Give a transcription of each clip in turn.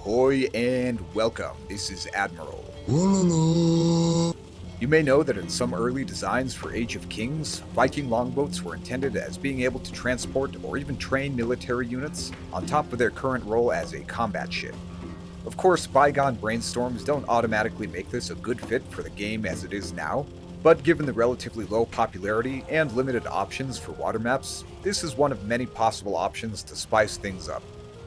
Ahoy and welcome, this is Admiral. You may know that in some early designs for Age of Kings, Viking longboats were intended as being able to transport or even train military units on top of their current role as a combat ship. Of course, bygone brainstorms don't automatically make this a good fit for the game as it is now, but given the relatively low popularity and limited options for water maps, this is one of many possible options to spice things up,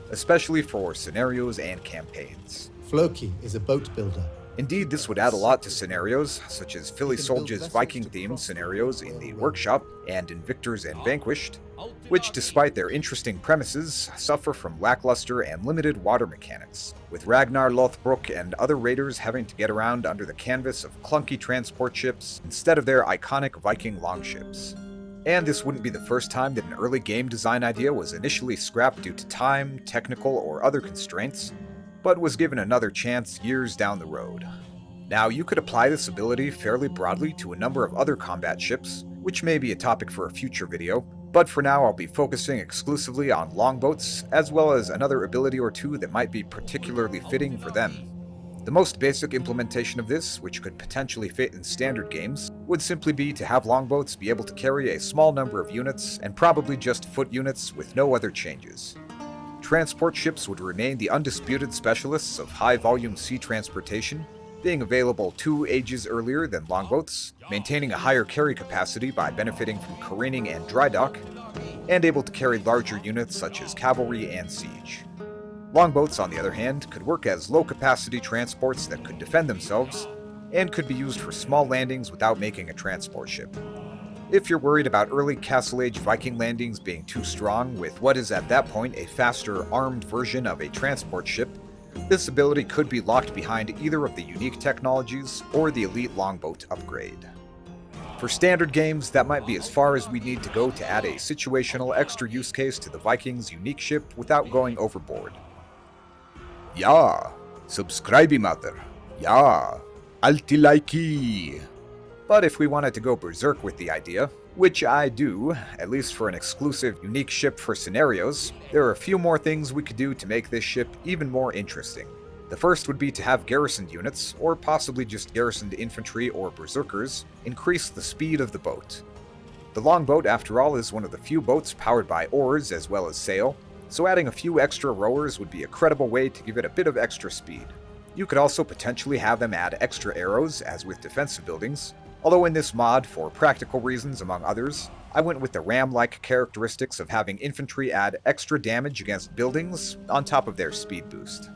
especially for scenarios and campaigns. Floki is a boat builder. Indeed, this would add a lot to scenarios, such as Philly Soldier's Viking-themed scenarios in the Workshop and in Victors and Vanquished, which, despite their interesting premises, suffer from lackluster and limited water mechanics, with Ragnar Lothbrok and other raiders having to get around under the canvas of clunky transport ships instead of their iconic Viking longships. And this wouldn't be the first time that an early game design idea was initially scrapped due to time, technical, or other constraints, but was given another chance years down the road. Now, you could apply this ability fairly broadly to a number of other combat ships, which may be a topic for a future video, but for now I'll be focusing exclusively on longboats, as well as another ability or two that might be particularly fitting for them. The most basic implementation of this, which could potentially fit in standard games, would simply be to have longboats be able to carry a small number of units, and probably just foot units with no other changes. Transport ships would remain the undisputed specialists of high-volume sea transportation, being available 2 ages earlier than longboats, maintaining a higher carry capacity by benefiting from careening and dry dock, and able to carry larger units such as cavalry and siege. Longboats, on the other hand, could work as low-capacity transports that could defend themselves, and could be used for small landings without making a transport ship. If you're worried about early Castle Age Viking landings being too strong with what is at that point a faster armed version of a transport ship, this ability could be locked behind either of the unique technologies or the elite longboat upgrade. For standard games, that might be as far as we need to go to add a situational extra use case to the Vikings' unique ship without going overboard. Ja, subscribe mother. Ja, alti likey. But if we wanted to go berserk with the idea, which I do, at least for an exclusive unique ship for scenarios, there are a few more things we could do to make this ship even more interesting. The first would be to have garrisoned units, or possibly just garrisoned infantry or berserkers, increase the speed of the boat. The longboat, after all, is one of the few boats powered by oars as well as sail, so adding a few extra rowers would be a credible way to give it a bit of extra speed. You could also potentially have them add extra arrows, as with defensive buildings, although in this mod, for practical reasons among others, I went with the ram-like characteristics of having infantry add extra damage against buildings on top of their speed boost.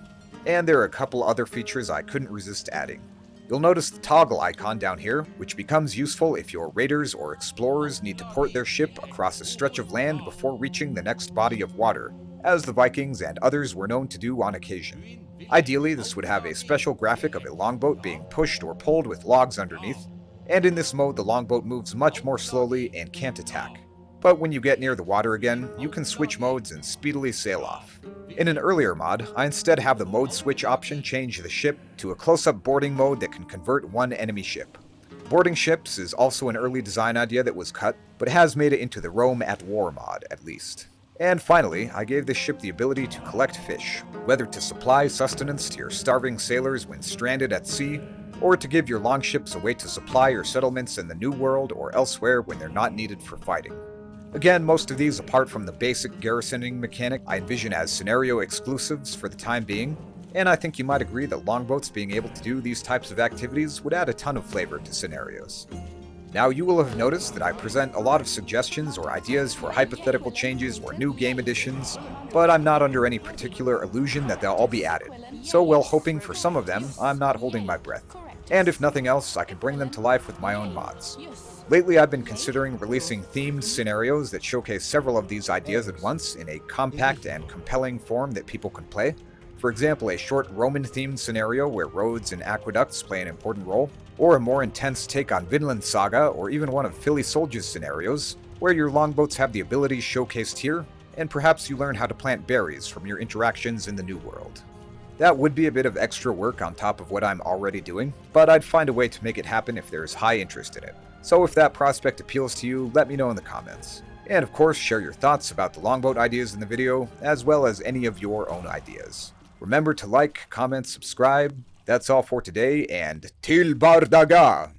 And there are a couple other features I couldn't resist adding. You'll notice the toggle icon down here, which becomes useful if your raiders or explorers need to port their ship across a stretch of land before reaching the next body of water, as the Vikings and others were known to do on occasion. Ideally, this would have a special graphic of a longboat being pushed or pulled with logs underneath, and in this mode the longboat moves much more slowly and can't attack. But when you get near the water again, you can switch modes and speedily sail off. In an earlier mod, I instead have the mode switch option change the ship to a close-up boarding mode that can convert one enemy ship. Boarding ships is also an early design idea that was cut, but has made it into the Rome at War mod, at least. And finally, I gave this ship the ability to collect fish, whether to supply sustenance to your starving sailors when stranded at sea, or to give your longships a way to supply your settlements in the New World or elsewhere when they're not needed for fighting. Again, most of these, apart from the basic garrisoning mechanic, I envision as scenario exclusives for the time being, and I think you might agree that longboats being able to do these types of activities would add a ton of flavor to scenarios. Now, you will have noticed that I present a lot of suggestions or ideas for hypothetical changes or new game additions, but I'm not under any particular illusion that they'll all be added. So while hoping for some of them, I'm not holding my breath. And if nothing else, I can bring them to life with my own mods. Lately, I've been considering releasing themed scenarios that showcase several of these ideas at once in a compact and compelling form that people can play. For example, a short Roman-themed scenario where roads and aqueducts play an important role, or a more intense take on Vinland Saga, or even one of Philly Soldier's scenarios, where your longboats have the abilities showcased here, and perhaps you learn how to plant berries from your interactions in the New World. That would be a bit of extra work on top of what I'm already doing, but I'd find a way to make it happen if there's high interest in it. So if that prospect appeals to you, let me know in the comments. And of course, share your thoughts about the longboat ideas in the video, as well as any of your own ideas. Remember to like, comment, subscribe. That's all for today, and Til Bardaga!